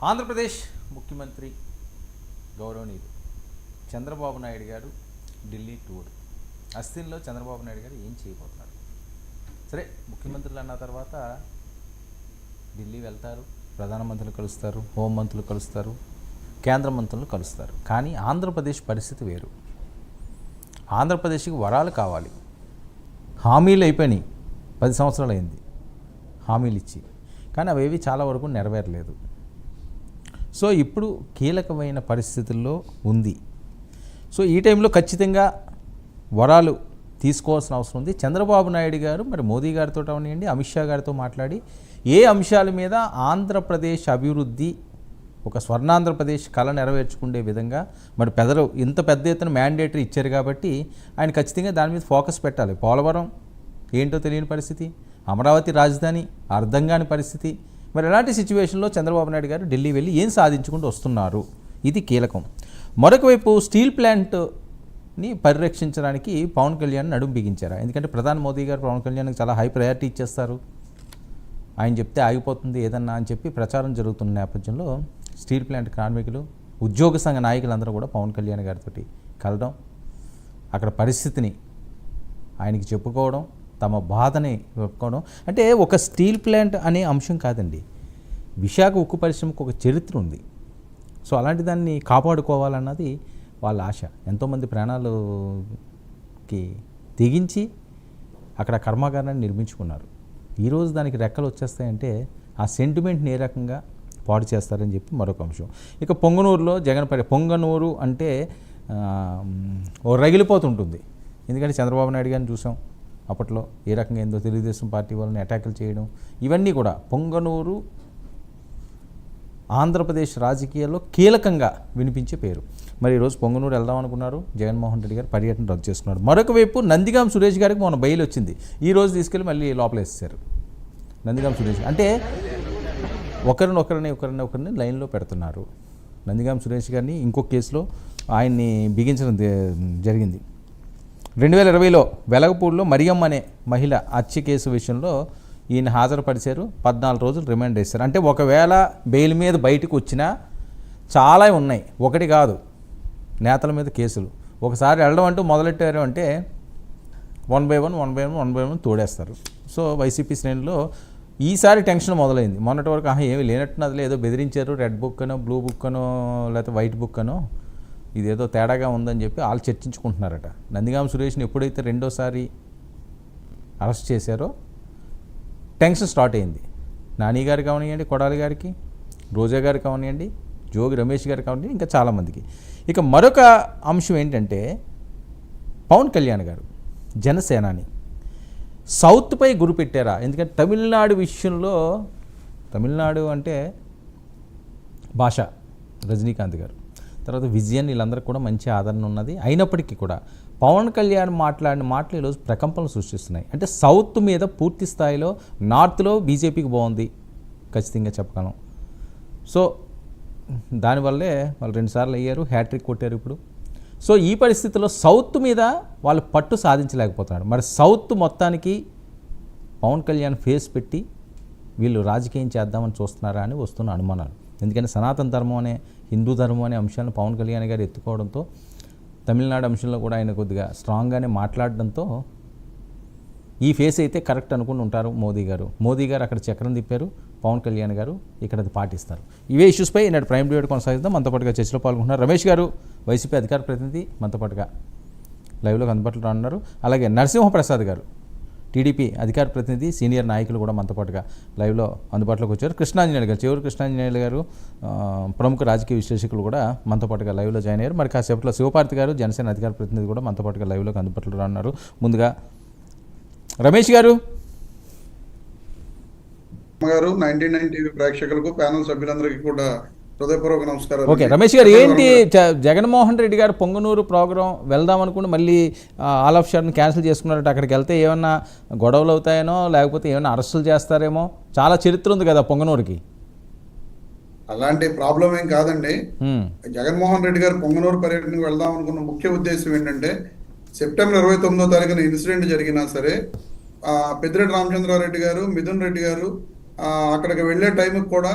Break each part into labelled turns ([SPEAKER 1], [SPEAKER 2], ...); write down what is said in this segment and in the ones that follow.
[SPEAKER 1] ఆంధ్రప్రదేశ్ ముఖ్యమంత్రి గౌరవనీయులు చంద్రబాబు నాయుడు గారు ఢిల్లీ టూర్. అస్థిన్లో చంద్రబాబు నాయుడు గారు ఏం చేయబోతున్నారు? సరే, ముఖ్యమంత్రులు అన్న తర్వాత ఢిల్లీ వెళ్తారు, ప్రధానమంత్రులు కలుస్తారు, హోంమంత్రులు కలుస్తారు, కేంద్ర మంత్రులు కలుస్తారు. కానీ ఆంధ్రప్రదేశ్ పరిస్థితి వేరు. ఆంధ్రప్రదేశ్కి వరాలు కావాలి. హామీలు అయిపోయినాయి, 10 సంవత్సరాలు అయింది హామీలు ఇచ్చి, కానీ అవేవి చాలా వరకు నెరవేరలేదు. సో ఇప్పుడు కీలకమైన పరిస్థితుల్లో ఉంది. సో ఈ టైంలో ఖచ్చితంగా వరాలు తీసుకోవాల్సిన అవసరం ఉంది. చంద్రబాబు నాయుడు గారు మరి మోదీ గారితో అవనివ్వండి, అమిత్ షా గారితో మాట్లాడి ఏ అంశాల మీద ఆంధ్రప్రదేశ్ అభివృద్ధి, ఒక స్వర్ణాంధ్రప్రదేశ్ కళ నెరవేర్చుకునే విధంగా మరి ఇంత పెద్ద ఎత్తున మ్యాండేటరీ ఇచ్చారు కాబట్టి ఆయన ఖచ్చితంగా దాని మీద ఫోకస్ పెట్టాలి. పోలవరం ఏంటో తెలియని పరిస్థితి, అమరావతి రాజధాని అర్థం కాని పరిస్థితి. మరి ఎలాంటి సిచ్యువేషన్లో చంద్రబాబు నాయుడు గారు ఢిల్లీ వెళ్ళి ఏం సాధించుకుంటూ వస్తున్నారు, ఇది కీలకం. మరొక వైపు స్టీల్ ప్లాంట్ని పరిరక్షించడానికి పవన్ కళ్యాణ్ నడుం బిగించారు. ఎందుకంటే ప్రధాని మోదీ గారు పవన్ కళ్యాణ్కి చాలా హై ప్రయారిటీ ఇచ్చేస్తారు, ఆయన చెప్తే ఆగిపోతుంది ఏదన్నా అని చెప్పి ప్రచారం జరుగుతున్న నేపథ్యంలో స్టీల్ ప్లాంట్ కార్మికులు, ఉద్యోగ సంఘ నాయకులందరూ కూడా పవన్ కళ్యాణ్ గారితో కలడం, అక్కడ పరిస్థితిని ఆయనకి చెప్పుకోవడం, తమ బాధని చెప్పుకోవడం. అంటే ఒక స్టీల్ ప్లాంట్ అనే అంశం కాదండి, విశాఖ ఉక్కు పరిశ్రమకు ఒక చరిత్ర ఉంది. సో అలాంటి దాన్ని కాపాడుకోవాలన్నది వాళ్ళ ఆశ. ఎంతోమంది ప్రాణాలకి తెగించి అక్కడ కర్మాగారాన్ని నిర్మించుకున్నారు. ఈరోజు దానికి రెక్కలు వచ్చేస్తాయంటే ఆ సెంటిమెంట్ని ఏ రకంగా పాడు చేస్తారని చెప్పి మరొక అంశం. ఇక పొంగనూరులో జగన్ పొంగనూరు అంటే ఓ రగిలిపోతుంటుంది. ఎందుకంటే చంద్రబాబు నాయుడు గారిని చూసాం అప్పట్లో ఏ రకంగా ఏందో తెలుగుదేశం పార్టీ వాళ్ళని అటాకులు చేయడం, ఇవన్నీ కూడా పొంగనూరు ఆంధ్రప్రదేశ్ రాజకీయాల్లో కీలకంగా వినిపించే పేరు. మరి ఈరోజు పొంగనూరు వెళ్దాం అనుకున్నారు, జగన్మోహన్ రెడ్డి గారు పర్యటన రద్దు చేసుకున్నారు. మరొక వైపు నందిగాం సురేష్ గారికి మొన్న బెయిల్ వచ్చింది, ఈరోజు తీసుకెళ్ళి మళ్ళీ లోపలేసేసారు. నందిగాం సురేష్ అంటే ఒకరిని లైన్లో పెడుతున్నారు. నందిగాం సురేష్ గారిని ఇంకొక కేసులో ఆయన్ని బిగించడం జరిగింది. 2020లో వెలగపూడిలో మరియమ్మ అనే మహిళ హత్య కేసు విషయంలో ఈయన హాజరుపరిచారు, 14 రోజులు రిమాండ్ చేశారు. అంటే ఒకవేళ బెయిల్ మీద బయటకు వచ్చినా చాలా ఉన్నాయి, ఒకటి కాదు, నేతల మీద కేసులు. ఒకసారి వెళ్ళడం అంటూ మొదలెట్టారు అంటే 1 by 1 తోడేస్తారు. సో వైసీపీ శ్రేణుల్లో ఈసారి టెన్షన్ మొదలైంది. మొన్నటి వరకు ఏమీ లేనట్టున్నది, ఏదో బెదిరించారు, రెడ్ బుక్ అనో బ్లూ బుక్ అనో లేకపోతే వైట్ బుక్ అనో ఇదేదో తేడాగా ఉందని చెప్పి వాళ్ళు చర్చించుకుంటున్నారట. నందిగాం సురేష్ని ఎప్పుడైతే రెండోసారి అరెస్ట్ చేశారో టెన్షన్ స్టార్ట్ అయింది. నాని గారు కావనివ్వండి, కొడాలి గారికి, రోజా గారు కావనివ్వండి, జోగి రమేష్ గారు కావనివ్వండి, ఇంకా చాలామందికి. ఇక మరొక అంశం ఏంటంటే పవన్ కళ్యాణ్ గారు జనసేనాని సౌత్పై గురి పెట్టారా? ఎందుకంటే తమిళనాడు విషయంలో, తమిళనాడు అంటే భాష, రజనీకాంత్ గారు తర్వాత విజయన్, వీళ్ళందరికీ కూడా మంచి ఆదరణ ఉన్నది. అయినప్పటికీ కూడా పవన్ కళ్యాణ్ మాట్లాడిన మాటలు ఈరోజు ప్రకంపనలు సృష్టిస్తున్నాయి. అంటే సౌత్ మీద పూర్తి స్థాయిలో, నార్త్లో బీజేపీకి బాగుంది ఖచ్చితంగా చెప్పగలం. సో దానివల్లే వాళ్ళు 2 సార్లు అయ్యారు, హ్యాట్రిక్ కొట్టారు ఇప్పుడు. సో ఈ పరిస్థితుల్లో సౌత్ మీద వాళ్ళు పట్టు సాధించలేకపోతున్నారు. మరి సౌత్ మొత్తానికి పవన్ కళ్యాణ్ ఫేస్ పెట్టి వీళ్ళు రాజకీయం చేద్దామని చూస్తున్నారా అని వస్తున్న అనుమానాలు. ఎందుకంటే సనాతన ధర్మం అనే, హిందూ ధర్మం అనే అంశాలను పవన్ కళ్యాణ్ గారు ఎత్తుకోవడంతో, తమిళనాడు అంశంలో కూడా ఆయన కొద్దిగా స్ట్రాంగ్గానే మాట్లాడడంతో ఈ ఫేస్ అయితే కరెక్ట్ అనుకుని ఉంటారు మోదీ గారు అక్కడ చక్రం తిప్పారు, పవన్ కళ్యాణ్ గారు ఇక్కడ అది పాటిస్తారు. ఇవే ఇష్యూస్పై ఈనాడు ప్రైమ్ డిబేట్ కొనసాగిద్దాం. మనతో పాటుగా చర్చలో పాల్గొంటున్నారు రమేష్ గారు, వైసీపీ అధికార ప్రతినిధి, మనతో పాటుగా లైవ్లో అందుబాటులో ఉన్నారు. అలాగే నరసింహప్రసాద్ గారు, టీడీపీ అధికార ప్రతినిధి, సీనియర్ నాయకులు కూడా మనతో పాటుగా లైవ్లో అందుబాటులోకి వచ్చారు. కృష్ణాంజనేయులు గారు, చివరి కృష్ణాంజనేయులు గారు, ప్రముఖ రాజకీయ విశ్లేషకులు కూడా మనతో పాటుగా లైవ్లో జాయిన్ అయ్యారు. మరి కాసేపట్లో శివపార్తి గారు, జనసేన అధికార ప్రతినిధి కూడా మనతో పాటుగా లైవ్లోకి అందుబాటులో ఉన్నారు. ముందుగా రమేష్ గారు.
[SPEAKER 2] 99 టీవీ ప్రేక్షకులకు, ప్యానల్ సభ్యులందరికీ కూడా హృదయపూర్వక నమస్కారం.
[SPEAKER 1] ఓకే రమేష్ గారు, ఏంటి జగన్మోహన్ రెడ్డి గారు పొంగనూరు ప్రోగ్రాం వెళ్దాం అనుకుంటే మళ్ళీ ఆల్ ఆఫ్ షార్ని క్యాన్సిల్ చేసుకున్నారట. అక్కడికి వెళ్తే ఏమన్నా గొడవలు అవుతాయనో లేకపోతే ఏమన్నా అరెస్టులు చేస్తారేమో, చాలా చరిత్ర ఉంది కదా పొంగనూరుకి.
[SPEAKER 2] అలాంటి ప్రాబ్లం ఏం కాదండి. జగన్మోహన్ రెడ్డి గారు పొంగనూరు పర్యటనకు వెళ్దాం అనుకున్న ముఖ్య ఉద్దేశం ఏంటంటే, సెప్టెంబర్ 29వ తారీఖున ఇన్సిడెంట్ జరిగినా సరే పెద్దిరెడ్డి రామచంద్రారెడ్డి గారు, మిథున్ రెడ్డి గారు అక్కడికి వెళ్ళే టైంకి కూడా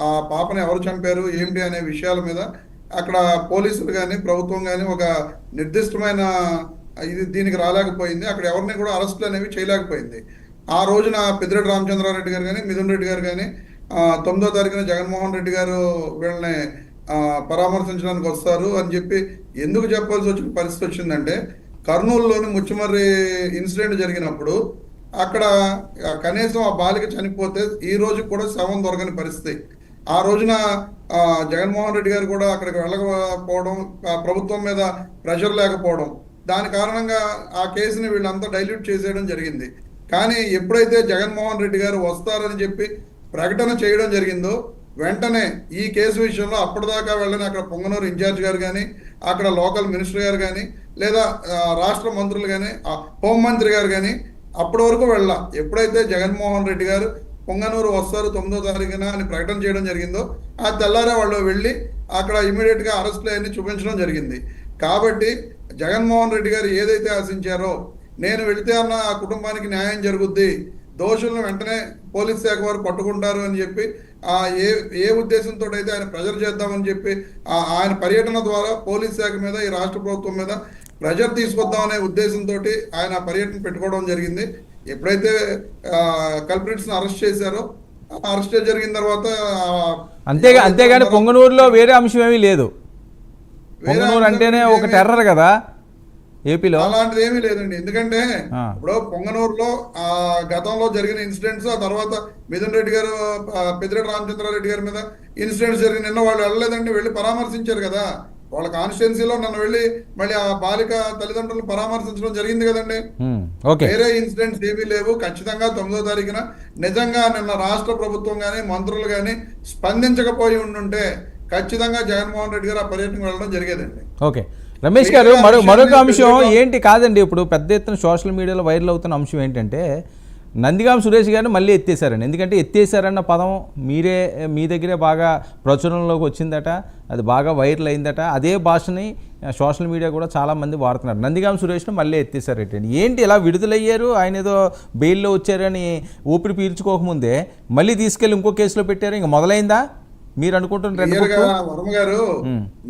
[SPEAKER 2] ఆ పాపని ఎవరు చంపారు ఏంటి అనే విషయాల మీద అక్కడ పోలీసులు కానీ ప్రభుత్వం కానీ ఒక నిర్దిష్టమైన దీనికి రాలేకపోయింది. అక్కడ ఎవరిని కూడా అరెస్టులు అనేవి చేయలేకపోయింది. ఆ రోజున పెద్దిరెడ్డి రామచంద్రారెడ్డి గారు కానీ మిథున్ రెడ్డి గారు కానీ 9వ తారీఖున జగన్మోహన్ రెడ్డి గారు వీళ్ళని పరామర్శించడానికి వస్తారు అని చెప్పి ఎందుకు చెప్పాల్సి వచ్చిన పరిస్థితి వచ్చిందంటే, కర్నూలులోని ముచ్చుమర్రి ఇన్సిడెంట్ జరిగినప్పుడు అక్కడ కనీసం ఆ బాలిక చనిపోతే ఈ రోజు కూడా శవం దొరకని పరిస్థితి. ఆ రోజున జగన్మోహన్ రెడ్డి గారు కూడా అక్కడికి వెళ్ళకపోవడం, ప్రభుత్వం మీద ప్రెషర్ లేకపోవడం, దాని కారణంగా ఆ కేసుని వీళ్ళంతా డైల్యూట్ చేసేయడం జరిగింది. కానీ ఎప్పుడైతే జగన్మోహన్ రెడ్డి గారు వస్తారని చెప్పి ప్రకటన చేయడం జరిగిందో, వెంటనే ఈ కేసు విషయంలో అప్పటిదాకా వెళ్ళని అక్కడ పొంగనూరు ఇన్ఛార్జ్ గారు కానీ, అక్కడ లోకల్ మినిస్టర్ గారు కానీ, లేదా రాష్ట్ర మంత్రులు కానీ, హోంమంత్రి గారు కానీ అప్పటి వరకు వెళ్ళా. ఎప్పుడైతే జగన్మోహన్ రెడ్డి గారు పొంగనూరు వస్తారు 9వ తారీఖున అని ప్రకటన చేయడం జరిగిందో, ఆ తెల్లారే వాళ్ళు వెళ్ళి అక్కడ ఇమీడియట్గా అరెస్టులు అన్ని చూపించడం జరిగింది. కాబట్టి జగన్మోహన్ రెడ్డి గారు ఏదైతే ఆశించారో, నేను వెళితే అన్న ఆ కుటుంబానికి న్యాయం జరుగుద్ది, దోషులను వెంటనే పోలీస్ శాఖ వారు పట్టుకుంటారు అని చెప్పి ఏ ఉద్దేశంతో అయితే ఆయన ప్రెజర్ చేద్దామని చెప్పి ఆయన పర్యటన ద్వారా పోలీస్ శాఖ మీద, ఈ రాష్ట్ర ప్రభుత్వం మీద ప్రెజర్ తీసుకొద్దామనే ఉద్దేశంతో ఆయన పర్యటన పెట్టుకోవడం జరిగింది. ఎప్పుడైతే కల్ప్రిట్స్ అరెస్ట్ చేశారో, అరెస్ట్ జరిగిన తర్వాత
[SPEAKER 1] అంతేగాని పొంగనూరులో వేరే అంశం ఏమీ లేదు. పొంగనూరు అంటేనే ఒక టెర్రర్ కదా ఏపీలో.
[SPEAKER 2] అలాంటిది ఏమీ లేదండి. ఎందుకంటే ఇప్పుడు పొంగనూరులో గతంలో జరిగిన ఇన్సిడెంట్స్, ఆ తర్వాత మిథున్ రెడ్డి గారు, పెద్దిరెడ్డి రామచంద్రారెడ్డి గారి మీద ఇన్సిడెంట్స్ జరిగిన నిన్న వాళ్ళు వెళ్ళలేదండి, వెళ్ళి పరామర్శించారు కదా. వాళ్ళ కాన్స్టిట్యున్సీలో నన్ను వెళ్ళి మళ్ళీ ఆ బాలిక తల్లిదండ్రులను పరామర్శించడం జరిగింది కదండి. వేరే ఇన్సిడెంట్స్ ఏమీ లేవు. ఖచ్చితంగా 9వ తారీఖున నిజంగా నిన్న రాష్ట్ర ప్రభుత్వం కానీ మంత్రులు కానీ స్పందించకపోయి ఉండుంటే ఖచ్చితంగా జగన్మోహన్ రెడ్డి గారు ఆ పర్యటనకు వెళ్ళడం జరిగేదండి.
[SPEAKER 1] ఓకే రమేష్ గారు, మరొక అంశం ఏంటి కాదండి, ఇప్పుడు పెద్ద ఎత్తున సోషల్ మీడియాలో వైరల్ అవుతున్న అంశం ఏంటంటే, నందిగాం సురేష్ గారిని మళ్ళీ ఎత్తేసారండి. ఎందుకంటే ఎత్తేసారన్న పదం మీ దగ్గరే బాగా ప్రచురణలోకి వచ్చిందట, అది బాగా వైరల్ అయిందట. అదే భాషని సోషల్ మీడియా కూడా చాలామంది వాడుతున్నారు. నందిగాం సురేష్ను మళ్ళీ ఎత్తేసారటండి. ఏంటి ఇలా విడుదలయ్యారు, ఆయన ఏదో బెయిల్లో వచ్చారని ఊపిరి పీల్చుకోకముందే మళ్ళీ తీసుకెళ్ళి ఇంకో కేసులో పెట్టారు, ఇంకా మొదలైందా మీరు అనుకుంటున్నారు?
[SPEAKER 2] వర్మ గారు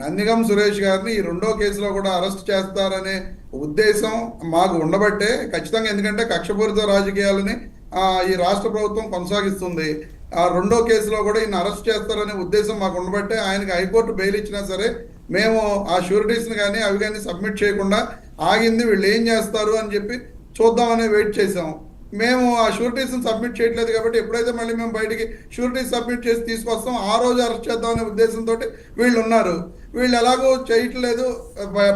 [SPEAKER 2] నందిగం సురేష్ గారిని ఈ 2వ కేసులో కూడా అరెస్ట్ చేస్తారనే ఉద్దేశం మాకు ఉండబట్టే ఖచ్చితంగా, ఎందుకంటే కక్షపూరిత రాజకీయాలని ఈ రాష్ట్ర ప్రభుత్వం కొనసాగిస్తుంది. ఆ 2వ కేసులో కూడా ఈయన అరెస్ట్ చేస్తారనే ఉద్దేశం మాకు ఉండబట్టే ఆయనకి హైకోర్టు బెయిల్ ఇచ్చినా సరే మేము ఆ షూరిటీస్ని కానీ అవి కానీ సబ్మిట్ చేయకుండా ఆగింది. వీళ్ళు ఏం చేస్తారు అని చెప్పి చూద్దామని వెయిట్ చేసాం. మేము ఆ షూరిటీస్ని సబ్మిట్ చేయట్లేదు కాబట్టి ఎప్పుడైతే మళ్ళీ మేము బయటికి షూరిటీస్ సబ్మిట్ చేసి తీసుకొస్తాం, ఆ రోజు అరెస్ట్ చేద్దామనే ఉద్దేశంతో వీళ్ళు ఉన్నారు. వీళ్ళు ఎలాగో చేయట్లేదు,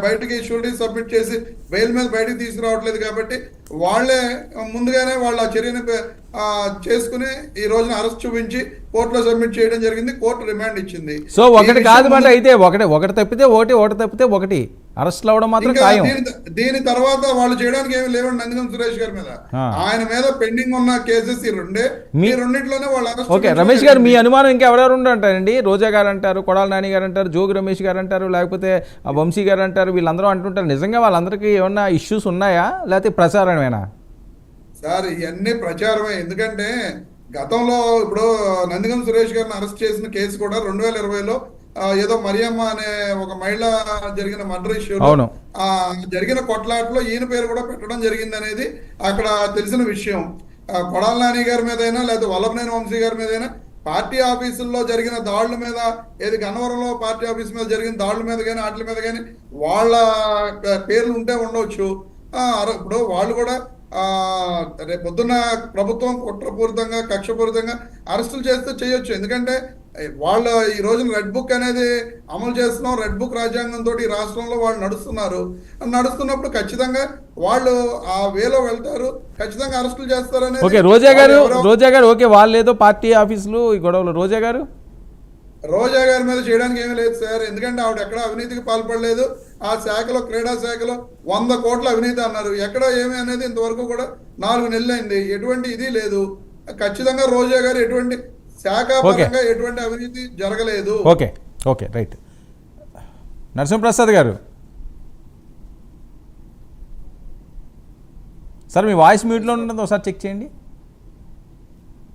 [SPEAKER 2] బయటికి షూరిటీస్ సబ్మిట్ చేసి బెయిల్ మీద బయటికి తీసుకురావట్లేదు కాబట్టి వాళ్ళే ముందుగానే వాళ్ళు ఆ చర్యను చేసుకుని ఈ రోజున అరెస్ట్ చూపించి కోర్టులో సబ్మిట్ చేయడం జరిగింది. కోర్టు రిమాండ్ ఇచ్చింది.
[SPEAKER 1] సో ఒకటి కాదు మాట అయితే ఒకటి తప్పితే ఒకటి తప్పితే ఒకటి అరెస్ట్ అవ్వడం మాత్రం ఖాయం.
[SPEAKER 2] దీని తర్వాత వాళ్ళు చేయడానికి ఏమి లేవండి. నందిగం సురేష్ గారి మీద, ఆయన మీద పెండింగ్ ఉన్న కేసెస్ ఈ రెండింటిలోనే వాళ్ళు అరెస్ట్.
[SPEAKER 1] ఓకే రమేష్ గారు, మీ అనుమానం ఇంకా ఎవరెవరు ఉంటారండి? రోజా గారు అంటారు, కొడాల నాని గారు అంటారు, జోగి రమేష్ గారు అంటారు, లేకపోతే వంశీ గారు అంటారు, వీళ్ళందరూ అంటుంటారు. నిజంగా వాళ్ళందరికీ ఏమన్నా ఇష్యూస్ ఉన్నాయా, లేకపోతే ప్రచారమేనా?
[SPEAKER 2] సార్ ఇవన్నీ ప్రచారమే. ఎందుకంటే గతంలో ఇప్పుడు నందిగం సురేష్ గారిని అరెస్ట్ చేసిన కేసు కూడా 2020లో ఏదో మరియమ్మ అనే ఒక మహిళ జరిగిన మర్డర్ ఇష్యూలో జరిగిన కొట్లాట్లో ఈయన పేరు కూడా పెట్టడం జరిగింది అనేది అక్కడ తెలిసిన విషయం. కొడాల నాని గారి మీదైనా లేదా వల్లభనేని వంశీ గారి మీదైనా పార్టీ ఆఫీసుల్లో జరిగిన దాడుల మీద, ఏది గన్నవరంలో పార్టీ ఆఫీస్ మీద జరిగిన దాడుల మీద కానీ వాటి మీద కానీ వాళ్ళ పేర్లు ఉంటే ఉండవచ్చు. ఇప్పుడు వాళ్ళు కూడా రేపు పొద్దున్న ప్రభుత్వం కుట్రపూరితంగా కక్షపూరితంగా అరెస్టులు చేస్తే చేయొచ్చు. ఎందుకంటే వాళ్ళు ఈ రోజున రెడ్ బుక్ అనేది అమలు చేస్తున్నాం, రెడ్ బుక్ రాజ్యాంగంతో ఈ రాష్ట్రంలో వాళ్ళు నడుస్తున్నప్పుడు ఖచ్చితంగా వాళ్ళు ఆ వేలో వెళ్తారు, ఖచ్చితంగా అరెస్టులు చేస్తారని.
[SPEAKER 1] ఓకే రోజా గారు ఓకే, వాళ్ళు ఏదో పార్టీ ఆఫీసులు ఈ గొడవలు రోజా గారి
[SPEAKER 2] మీద చేయడానికి ఏమీ లేదు సార్. ఎందుకంటే ఆవిడ ఎక్కడ అవినీతికి పాల్పడలేదు. ఆ శాఖలో, క్రీడా శాఖలో 100 కోట్ల అవినీతి అన్నారు. ఎక్కడ ఏమి అనేది ఇంతవరకు కూడా 4 నెలలు అయింది, ఎటువంటి ఇది లేదు. ఖచ్చితంగా రోజా గారు ఎటువంటి శాఖాపరంగా ఎటువంటి అవినీతి జరగలేదు.
[SPEAKER 1] Okay right. నరసింహప్రసాద్ గారు సార్, మీ వాయిస్ మ్యూట్లో ఉన్నది ఒకసారి చెక్ చేయండి.